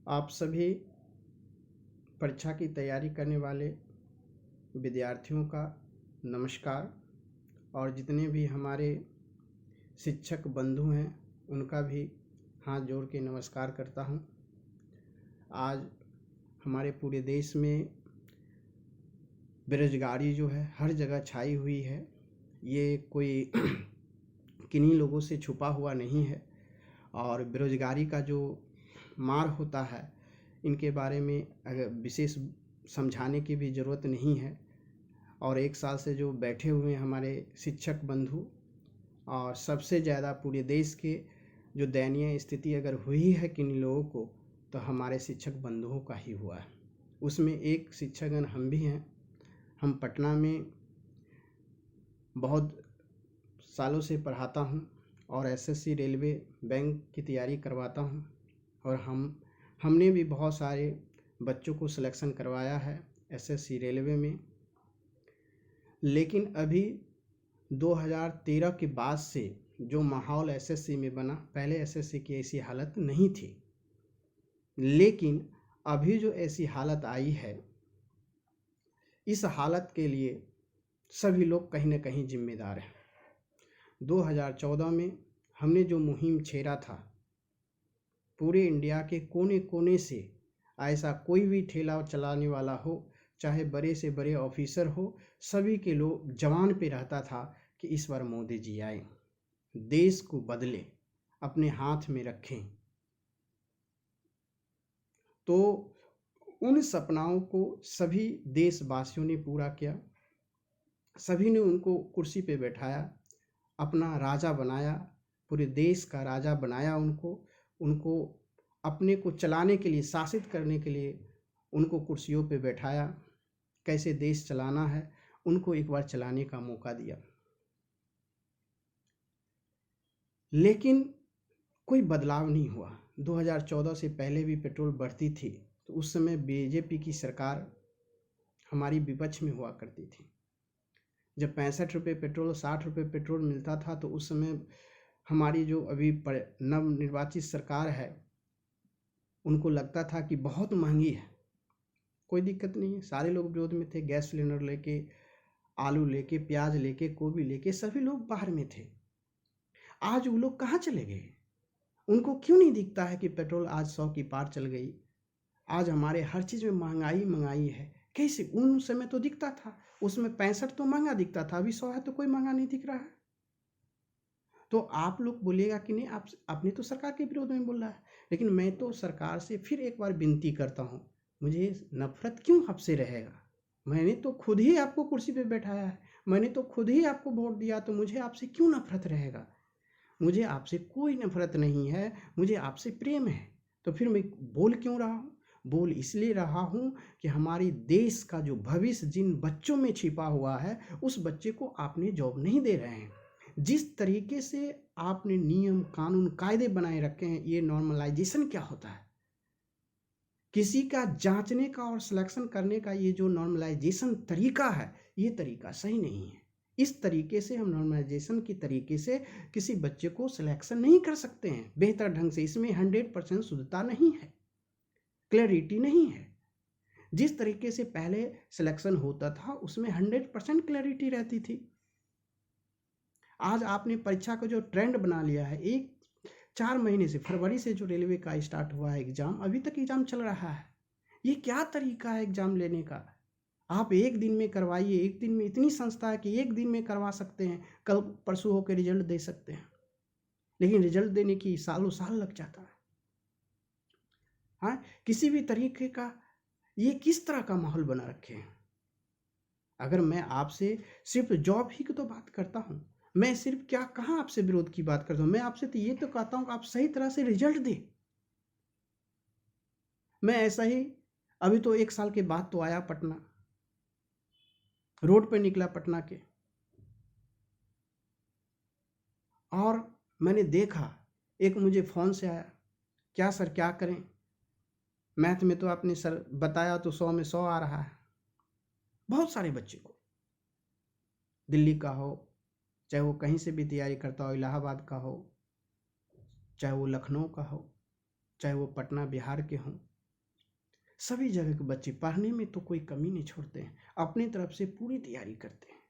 आप सभी परीक्षा की तैयारी करने वाले विद्यार्थियों का नमस्कार और जितने भी हमारे शिक्षक बंधु हैं उनका भी हाथ जोड़ के नमस्कार करता हूं। आज हमारे पूरे देश में बेरोजगारी जो है हर जगह छाई हुई है। ये कोई किन्हीं लोगों से छुपा हुआ नहीं है और बेरोजगारी का जो मार होता है इनके बारे में अगर विशेष समझाने की भी ज़रूरत नहीं है। और एक साल से जो बैठे हुए हमारे शिक्षक बंधु और सबसे ज़्यादा पूरे देश के जो दयनीय स्थिति अगर हुई है किन लोगों को तो हमारे शिक्षक बंधुओं का ही हुआ है। उसमें एक शिक्षकगण हम भी हैं। हम पटना में बहुत सालों से पढ़ाता हूं और एसएससी रेलवे बैंक की तैयारी करवाता हूं और हमने भी बहुत सारे बच्चों को सिलेक्शन करवाया है एसएससी रेलवे में। लेकिन अभी 2013 के बाद से जो माहौल एसएससी में बना, पहले एसएससी की ऐसी हालत नहीं थी, लेकिन अभी जो ऐसी हालत आई है इस हालत के लिए सभी लोग कहीं न कहीं जिम्मेदार हैं। 2014 में हमने जो मुहिम छेड़ा था, पूरे इंडिया के कोने कोने से ऐसा कोई भी ठेला चलाने वाला हो, चाहे बड़े से बड़े ऑफिसर हो, सभी के लोग जवान पे रहता था कि इस बार मोदी जी आए, देश को बदले, अपने हाथ में रखें। तो उन सपनाओं को सभी देशवासियों ने पूरा किया। सभी ने उनको कुर्सी पे बैठाया, अपना राजा बनाया, पूरे देश का राजा बनाया। उनको अपने को चलाने के लिए, शासित करने के लिए उनको कुर्सियों पे बैठाया। कैसे देश चलाना है उनको एक बार चलाने का मौका दिया। लेकिन कोई बदलाव नहीं हुआ। 2014 से पहले भी पेट्रोल बढ़ती थी तो उस समय बीजेपी की सरकार हमारी विपक्ष में हुआ करती थी। जब 65 रुपये पेट्रोल, 60 रुपये पेट्रोल मिलता था तो उस समय हमारी जो अभी नवनिर्वाचित सरकार है उनको लगता था कि बहुत महंगी है। कोई दिक्कत नहीं है, सारे लोग विरोध में थे। गैस सिलेंडर लेके, आलू लेके, प्याज लेके, गोभी लेके सभी लोग बाहर में थे। आज वो लोग कहाँ चले गए? उनको क्यों नहीं दिखता है कि पेट्रोल आज 100 की पार चल गई? आज हमारे हर चीज़ में महंगाई है। कैसे? उन समय तो दिखता था, उसमें 65 तो महंगा दिखता था, अभी 100 है तो कोई महंगा नहीं दिख रहा है। तो आप लोग बोलिएगा कि नहीं, आपने तो सरकार के विरोध में बोला है, लेकिन मैं तो सरकार से फिर एक बार विनती करता हूँ, मुझे नफरत क्यों आपसे रहेगा? मैंने तो खुद ही आपको कुर्सी पे बैठाया है, मैंने तो खुद ही आपको वोट दिया, तो मुझे आपसे क्यों नफरत रहेगा? मुझे आपसे कोई नफरत नहीं है, मुझे आपसे प्रेम है। तो फिर मैं बोल क्यों रहा हूँ? बोल इसलिए रहा हूँ कि हमारे देश का जो भविष्य जिन बच्चों में छिपा हुआ है उस बच्चे को आपने जॉब नहीं दे रहे हैं। जिस तरीके से आपने नियम कानून कायदे बनाए रखे हैं, ये नॉर्मलाइजेशन क्या होता है? किसी का जांचने का और सिलेक्शन करने का ये जो नॉर्मलाइजेशन तरीका है, ये तरीका सही नहीं है। इस तरीके से हम नॉर्मलाइजेशन की तरीके से किसी बच्चे को सिलेक्शन नहीं कर सकते हैं बेहतर ढंग से। इसमें 100% शुद्धता नहीं है, क्लैरिटी नहीं है। जिस तरीके से पहले सिलेक्शन होता था उसमें 100% क्लैरिटी रहती थी। आज आपने परीक्षा का जो ट्रेंड बना लिया है, 4 महीने से, फरवरी से जो रेलवे का स्टार्ट हुआ है एग्जाम, अभी तक एग्जाम चल रहा है। ये क्या तरीका है एग्जाम लेने का? आप एक दिन में करवाइए, एक दिन में इतनी संस्था है कि एक दिन में करवा सकते हैं, कल परसों होकर रिजल्ट दे सकते हैं, लेकिन रिजल्ट देने की सालों साल लग जाता है। हाँ, किसी भी तरीके का ये किस तरह का माहौल बना रखे हैं? अगर मैं आपसे सिर्फ जॉब ही की तो बात करता हूँ, मैं सिर्फ क्या कहाँ आपसे विरोध की बात करता हूँ, मैं आपसे तो ये तो कहता हूँ कि आप सही तरह से रिजल्ट दे। मैं ऐसा ही अभी तो 1 साल के बाद तो आया पटना, रोड पे निकला पटना के, और मैंने देखा, एक मुझे फ़ोन से आया, क्या सर क्या करें, मैथ में तो आपने सर बताया तो 100 में 100 आ रहा है। बहुत सारे बच्चे को, दिल्ली का हो, चाहे वो कहीं से भी तैयारी करता हो, इलाहाबाद का हो, चाहे वो लखनऊ का हो, चाहे वो पटना बिहार के हों, सभी जगह के बच्चे पढ़ने में तो कोई कमी नहीं छोड़ते हैं, अपनी तरफ से पूरी तैयारी करते हैं,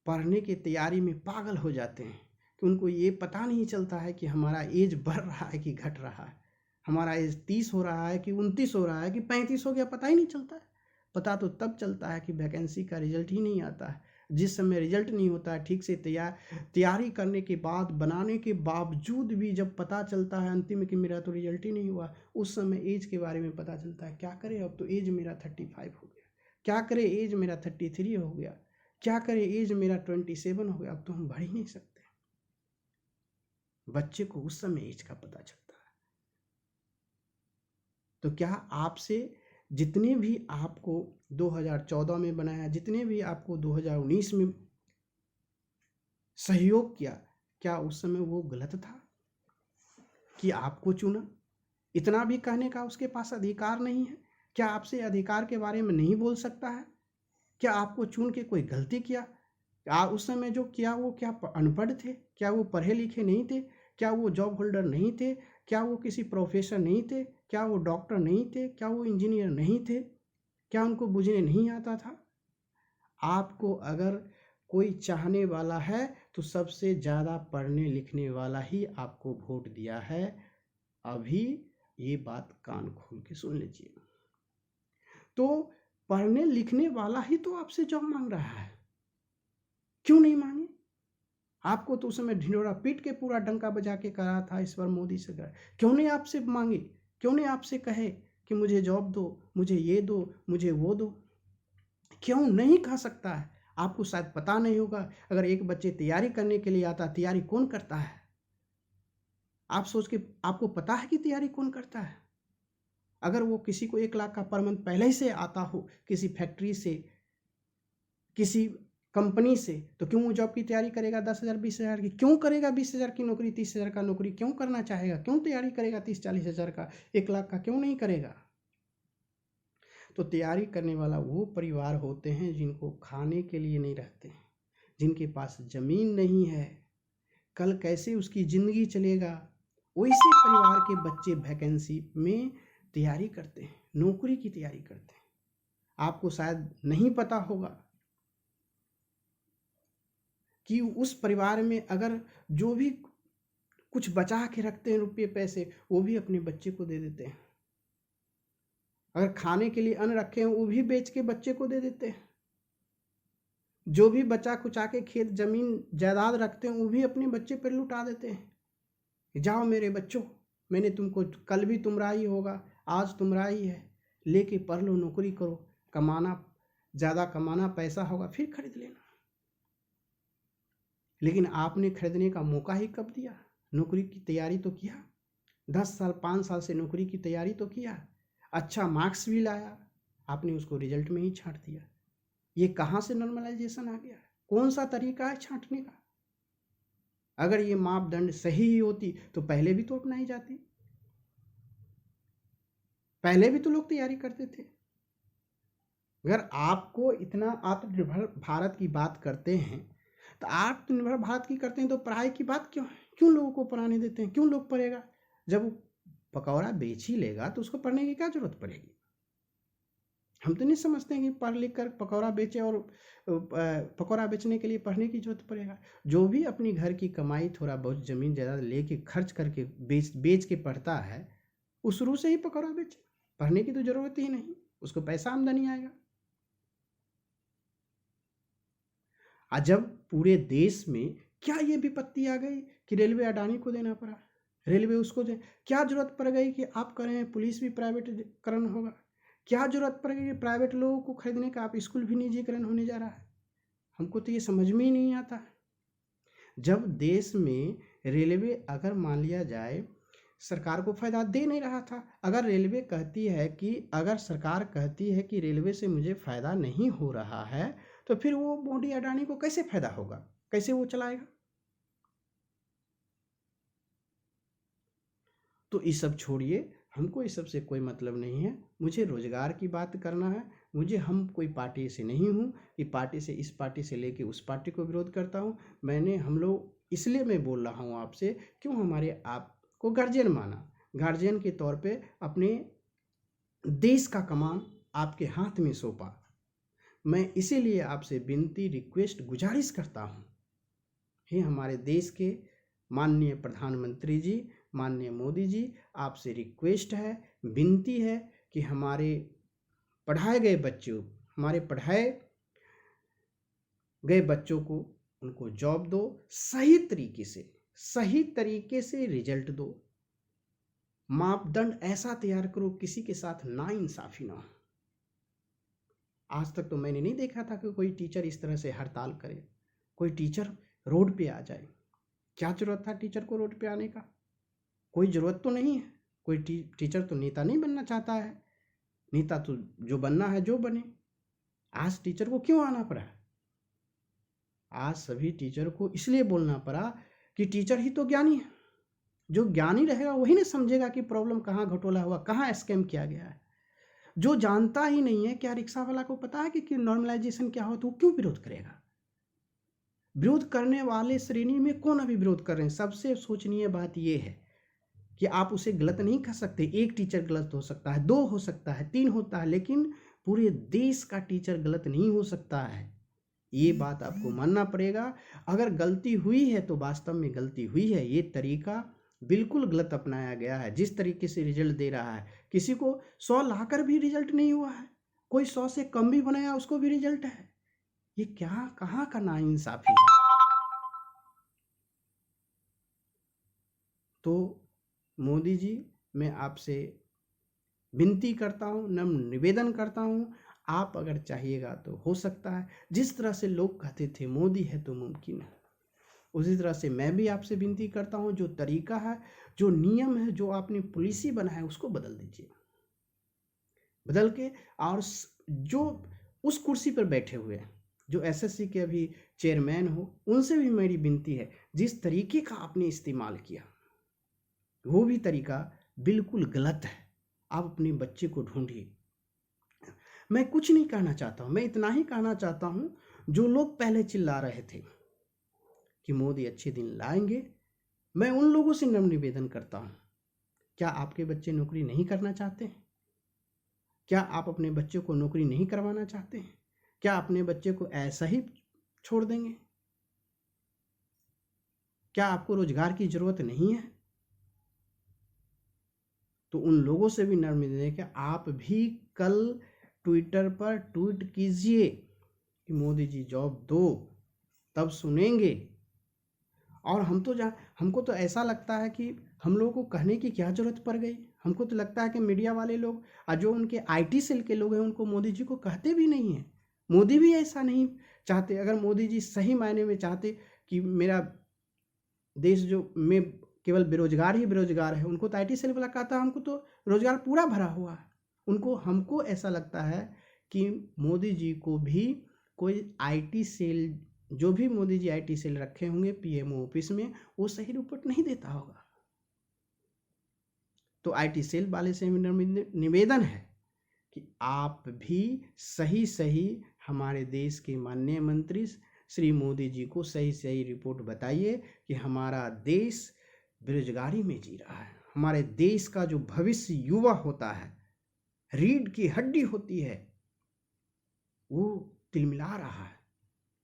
पढ़ने की तैयारी में पागल हो जाते हैं कि उनको ये पता नहीं चलता है कि हमारा एज बढ़ रहा है कि घट रहा है, हमारा एज 30 हो रहा है कि 29 हो रहा है कि 35 हो गया, पता ही नहीं चलता है। पता तो तब चलता है कि वैकेंसी का रिजल्ट ही नहीं आता है। जिस समय रिजल्ट नहीं होता है, ठीक से तैयारी करने के बाद, बनाने के बावजूद भी जब पता चलता है अंतिम में कि मेरा तो रिजल्ट ही नहीं हुआ, उस समय एज के बारे में पता चलता है। क्या करे, अब तो एज मेरा 35 हो गया, क्या करे एज मेरा 33 हो गया, क्या करे एज मेरा 27 हो गया, अब तो हम बढ़ ही नहीं सकते। बच्चे को उस समय एज का पता चलता है। तो क्या आपसे जितने भी आपको 2014 में बनाया, जितने भी आपको 2019 में सहयोग किया, क्या उस समय वो गलत था कि आपको चुना? इतना भी कहने का उसके पास अधिकार नहीं है? क्या आपसे अधिकार के बारे में नहीं बोल सकता है? क्या आपको चुन के कोई गलती किया? उस समय जो किया वो क्या अनपढ़ थे? क्या वो पढ़े लिखे नहीं थे? क्या वो जॉब होल्डर नहीं थे? क्या वो किसी प्रोफेसर नहीं थे? क्या वो डॉक्टर नहीं थे? क्या वो इंजीनियर नहीं थे? क्या उनको बुझने नहीं आता था? आपको अगर कोई चाहने वाला है तो सबसे ज़्यादा पढ़ने लिखने वाला ही आपको वोट दिया है। अभी ये बात कान खोल के सुन लीजिए। तो पढ़ने लिखने वाला ही तो आपसे जॉब मांग रहा है, क्यों नहीं मांगे? आपको तो उस समय ढिंढोरा पीट के पूरा डंका बजा के कहा था इस बार मोदी से कर, क्यों नहीं आपसे मांगे? क्यों नहीं आपसे कहे कि मुझे जॉब दो, मुझे ये दो, मुझे वो दो? क्यों नहीं कह सकता है? आपको शायद पता नहीं होगा, अगर एक बच्चे तैयारी करने के लिए आता, तैयारी कौन करता है? आप सोच के, आपको पता है कि तैयारी कौन करता है? अगर वो किसी को 1 लाख का पर मंथ पहले ही से आता हो, किसी फैक्ट्री से, किसी कंपनी से, तो क्यों वो जॉब की तैयारी करेगा 10,000 20,000 की? क्यों करेगा 20,000 की नौकरी, 30,000 का नौकरी क्यों करना चाहेगा? क्यों तैयारी करेगा 30-40,000 का, 1 लाख का क्यों नहीं करेगा? तो तैयारी करने वाला वो परिवार होते हैं जिनको खाने के लिए नहीं रहते हैं, जिनके पास ज़मीन नहीं है, कल कैसे उसकी ज़िंदगी चलेगा, वैसे परिवार के बच्चे वैकेंसी में तैयारी करते हैं, नौकरी की तैयारी करते हैं। आपको शायद नहीं पता होगा कि उस परिवार में अगर जो भी कुछ बचा के रखते हैं रुपये पैसे, वो भी अपने बच्चे को दे देते हैं। अगर खाने के लिए अन्न रखे हैं, वो भी बेच के बच्चे को दे देते हैं। जो भी बचा कुचा के खेत जमीन जायदाद रखते हैं, वो भी अपने बच्चे पर लुटा देते हैं। जाओ मेरे बच्चों, मैंने तुमको, कल भी तुम्हारा ही होगा, आज तुम्हारा ही है, लेके पढ़ लो, नौकरी करो, कमाना, ज़्यादा कमाना, पैसा होगा फिर खरीद लेना। लेकिन आपने खरीदने का मौका ही कब दिया? नौकरी की तैयारी तो किया, 10 साल 5 साल से नौकरी की तैयारी तो किया, अच्छा मार्क्स भी लाया, आपने उसको रिजल्ट में ही छांट दिया। ये कहाँ से नॉर्मलाइजेशन आ गया? कौन सा तरीका है छांटने का? अगर ये मापदंड सही ही होती तो पहले भी तो अपनाई जाती, पहले भी तो लोग तैयारी करते थे। अगर आपको इतना आत्मनिर्भर भारत की बात करते हैं, तो आत्मनिर्भर भारत की करते हैं, तो पढ़ाई की बात क्यों है? क्यों लोगों को पढ़ाने देते हैं? क्यों लोग पढ़ेगा? जब वो पकौड़ा बेच ही लेगा तो उसको पढ़ने की क्या जरूरत पड़ेगी? हम तो नहीं समझते हैं कि पढ़ लिख कर पकौड़ा बेचे और पकौड़ा बेचने के लिए पढ़ने की जरूरत पड़ेगा। जो भी अपनी घर की कमाई थोड़ा बहुत ज़मीन जायदाद लेके खर्च करके बेच के पढ़ता है, वो शुरू से ही पकौड़ा बेचे, पढ़ने की तो ज़रूरत ही नहीं, उसको पैसा आमदनी आएगा। आज जब पूरे देश में क्या ये विपत्ति आ गई कि रेलवे अडानी को देना पड़ा, रेलवे उसको दे, क्या जरूरत पड़ गई कि आप करें पुलिस भी प्राइवेटीकरण होगा, क्या जरूरत पड़ गई कि प्राइवेट लोगों को खरीदने का, आप स्कूल भी निजीकरण होने जा रहा है? हमको तो ये समझ में ही नहीं आता। जब देश में रेलवे, अगर मान लिया जाए सरकार को फायदा दे नहीं रहा था, अगर रेलवे कहती है कि, अगर सरकार कहती है कि रेलवे से मुझे फायदा नहीं हो रहा है, तो फिर वो मोदी अडानी को कैसे फायदा होगा, कैसे वो चलाएगा? तो ये सब छोड़िए, हमको इस सब से कोई मतलब नहीं है। मुझे रोजगार की बात करना है। मुझे, हम कोई पार्टी से नहीं हूँ कि पार्टी से, इस पार्टी से लेके उस पार्टी को विरोध करता हूँ। हम लोग, इसलिए मैं बोल रहा हूँ आपसे, क्यों हमारे आपको गार्जियन माना, गार्जियन के तौर पे अपने देश का कमान आपके हाथ में सौंपा। मैं इसीलिए आपसे विनती, रिक्वेस्ट, गुजारिश करता हूँ, हे हमारे देश के माननीय प्रधानमंत्री जी, माननीय मोदी जी, आपसे रिक्वेस्ट है, विनती है कि हमारे पढ़ाए गए बच्चों, हमारे पढ़ाए गए बच्चों को उनको जॉब दो, सही तरीके से रिजल्ट दो, मापदंड ऐसा तैयार करो किसी के साथ नाइंसाफी ना हो। आज तक तो मैंने नहीं देखा था कि कोई टीचर इस तरह से हड़ताल करे, कोई टीचर रोड पे आ जाए। क्या जरूरत था टीचर को रोड पे आने का? कोई ज़रूरत तो नहीं है। कोई टीचर तो नेता नहीं बनना चाहता है, नेता तो जो बनना है जो बने। आज टीचर को क्यों आना पड़ा? आज सभी टीचर को इसलिए बोलना पड़ा कि टीचर ही तो ज्ञानी है। जो ज्ञानी रहेगा वही ना समझेगा कि प्रॉब्लम कहाँ घटोला हुआ, कहाँ स्कैम किया गया है। जो जानता ही नहीं है, क्या रिक्शा वाला को पता है कि नॉर्मलाइजेशन क्या हो, तो वो क्यों विरोध करेगा? विरोध करने वाले श्रेणी में कौन अभी विरोध कर रहे हैं? सबसे सोचनीय बात यह है कि आप उसे गलत नहीं कह सकते। एक टीचर गलत हो सकता है, 2 हो सकता है, 3 होता है, लेकिन पूरे देश का टीचर गलत नहीं हो सकता है। ये बात आपको मानना पड़ेगा। अगर गलती हुई है तो वास्तव में गलती हुई है। ये तरीका बिल्कुल गलत अपनाया गया है। जिस तरीके से रिजल्ट दे रहा है, किसी को 100 लाकर भी रिजल्ट नहीं हुआ है, कोई 100 से कम भी बनाया उसको भी रिजल्ट है। ये क्या, कहाँ का नाइंसाफी है? तो मोदी जी, मैं आपसे विनती करता हूँ, नम्र निवेदन करता हूँ, आप अगर चाहिएगा तो हो सकता है। जिस तरह से लोग कहते थे मोदी है तो मुमकिन है, उसी तरह से मैं भी आपसे विनती करता हूँ, जो तरीका है, जो नियम है, जो आपने पॉलिसी बनाया उसको बदल दीजिए। बदल के, और जो उस कुर्सी पर बैठे हुए हैं, जो एसएससी के अभी चेयरमैन हो, उनसे भी मेरी विनती है, जिस तरीके का आपने इस्तेमाल किया वो भी तरीका बिल्कुल गलत है। आप अपने बच्चे को ढूंढिए। मैं कुछ नहीं कहना चाहता हूँ, मैं इतना ही कहना चाहता हूँ, जो लोग पहले चिल्ला रहे थे कि मोदी अच्छे दिन लाएंगे, मैं उन लोगों से नम्र निवेदन करता हूँ, क्या आपके बच्चे नौकरी नहीं करना चाहते हैं? क्या आप अपने बच्चे को नौकरी नहीं करवाना चाहते हैं? क्या अपने बच्चे को ऐसा ही छोड़ देंगे? क्या आपको रोजगार की जरूरत नहीं है? तो उन लोगों से भी नम्र निवेदन है कि आप भी कल ट्विटर पर ट्वीट कीजिए कि मोदी जी जॉब दो, तब सुनेंगे। और हमको तो ऐसा लगता है कि हम लोगों को कहने की क्या जरूरत पड़ गई। हमको तो लगता है कि मीडिया वाले लोग और जो उनके आईटी सेल के लोग हैं उनको मोदी जी को कहते भी नहीं हैं। मोदी भी ऐसा नहीं चाहते। अगर मोदी जी सही मायने में चाहते कि मेरा देश जो में केवल बेरोजगार ही बेरोजगार है, उनको तो आईटी सेल वाला कहता है हमको तो रोजगार पूरा भरा हुआ है। हमको ऐसा लगता है कि मोदी जी को भी कोई आईटी सेल, जो भी मोदी जी आईटी सेल रखे होंगे पीएमओ ऑफिस में, वो सही रिपोर्ट नहीं देता होगा। तो आईटी सेल वाले से निवेदन है कि आप भी सही सही हमारे देश के माननीय मंत्री श्री मोदी जी को सही सही रिपोर्ट बताइए कि हमारा देश बेरोजगारी में जी रहा है। हमारे देश का जो भविष्य युवा होता है, रीढ़ की हड्डी होती है, वो तिलमिला रहा है।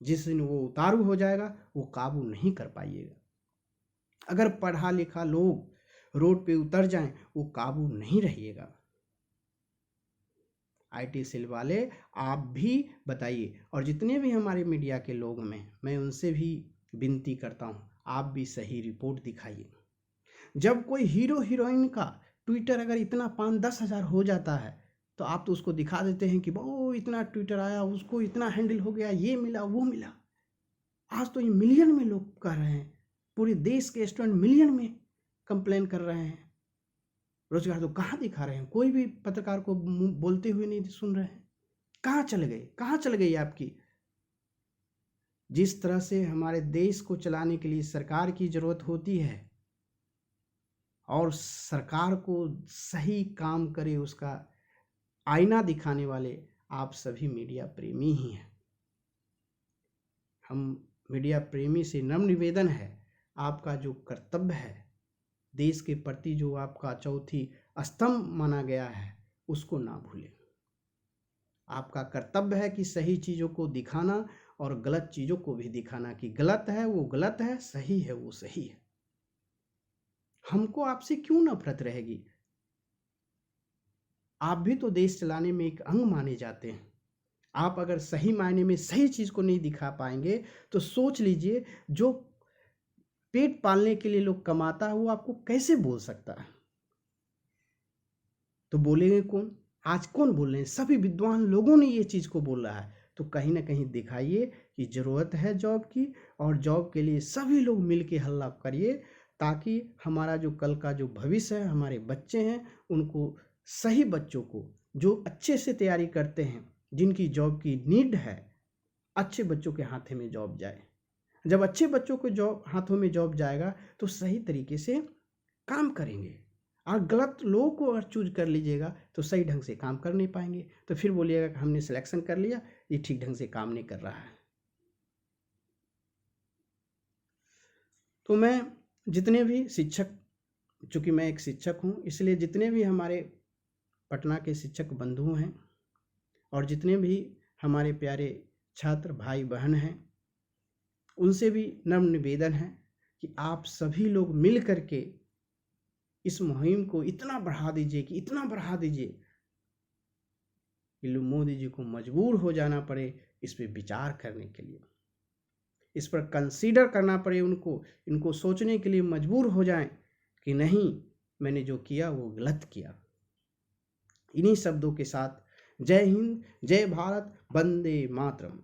जिस दिन वो उतारू हो जाएगा वो काबू नहीं कर पाइएगा। अगर पढ़ा लिखा लोग रोड पे उतर जाएं, वो काबू नहीं रहिएगा। आईटी सेल वाले आप भी बताइए, और जितने भी हमारे मीडिया के लोग हैं, मैं उनसे भी विनती करता हूँ, आप भी सही रिपोर्ट दिखाइए। जब कोई हीरो हीरोइन का ट्विटर अगर इतना 5-10 हज़ार हो जाता है तो आप तो उसको दिखा देते हैं कि वो इतना ट्विटर आया, उसको इतना हैंडल हो गया, ये मिला वो मिला। आज तो ये मिलियन में लोग कर रहे हैं, पूरे देश के स्टूडेंट मिलियन में कंप्लेन कर रहे हैं। रोजगार तो कहाँ दिखा रहे हैं? कोई भी पत्रकार को बोलते हुए नहीं सुन रहे हैं। कहाँ चले गए, कहाँ चल गई आपकी? जिस तरह से हमारे देश को चलाने के लिए सरकार की जरूरत होती है और सरकार को सही काम करे उसका आईना दिखाने वाले आप सभी मीडिया प्रेमी ही हैं। हम मीडिया प्रेमी से नम्र निवेदन है, आपका जो कर्तव्य है, देश के प्रति जो आपका चौथी स्तंभ माना गया है, उसको ना भूलें। आपका कर्तव्य है कि सही चीज़ों को दिखाना और गलत चीज़ों को भी दिखाना, कि गलत है वो गलत है, सही है वो सही है। हमको आपसे क्यों नफरत रहेगी? आप भी तो देश चलाने में एक अंग माने जाते हैं। आप अगर सही मायने में सही चीज़ को नहीं दिखा पाएंगे तो सोच लीजिए, जो पेट पालने के लिए लोग कमाता है वो आपको कैसे बोल सकता है? तो बोलेंगे कौन? आज कौन बोल रहे हैं? सभी विद्वान लोगों ने ये चीज़ को बोला है। तो कहीं ना कहीं दिखाइए कि ज़रूरत है जॉब की, और जॉब के लिए सभी लोग मिल के हल्ला करिए, ताकि हमारा जो कल का जो भविष्य है, हमारे बच्चे हैं, उनको, सही बच्चों को जो अच्छे से तैयारी करते हैं, जिनकी जॉब की नीड है, अच्छे बच्चों के हाथों में जॉब जाए। जब अच्छे बच्चों को जॉब हाथों में जॉब जाएगा तो सही तरीके से काम करेंगे। और गलत लोगों को अगर चूज कर लीजिएगा तो सही ढंग से काम कर नहीं पाएंगे, तो फिर बोलिएगा कि हमने सिलेक्शन कर लिया, ये ठीक ढंग से काम नहीं कर रहा है। तो मैं जितने भी शिक्षक, चूँकि मैं एक शिक्षक हूँ, इसलिए जितने भी हमारे पटना के शिक्षक बंधु हैं और जितने भी हमारे प्यारे छात्र भाई बहन हैं, उनसे भी नम्र निवेदन है कि आप सभी लोग मिल करके इस मुहिम को इतना बढ़ा दीजिए, कि इतना बढ़ा दीजिए कि मोदी जी को मजबूर हो जाना पड़े इस पे विचार करने के लिए, इस पर कंसीडर करना पड़े उनको, इनको सोचने के लिए मजबूर हो जाएं कि नहीं, मैंने जो किया वो गलत किया। इन्हीं शब्दों के साथ जय हिंद, जय भारत, वंदे मातरम।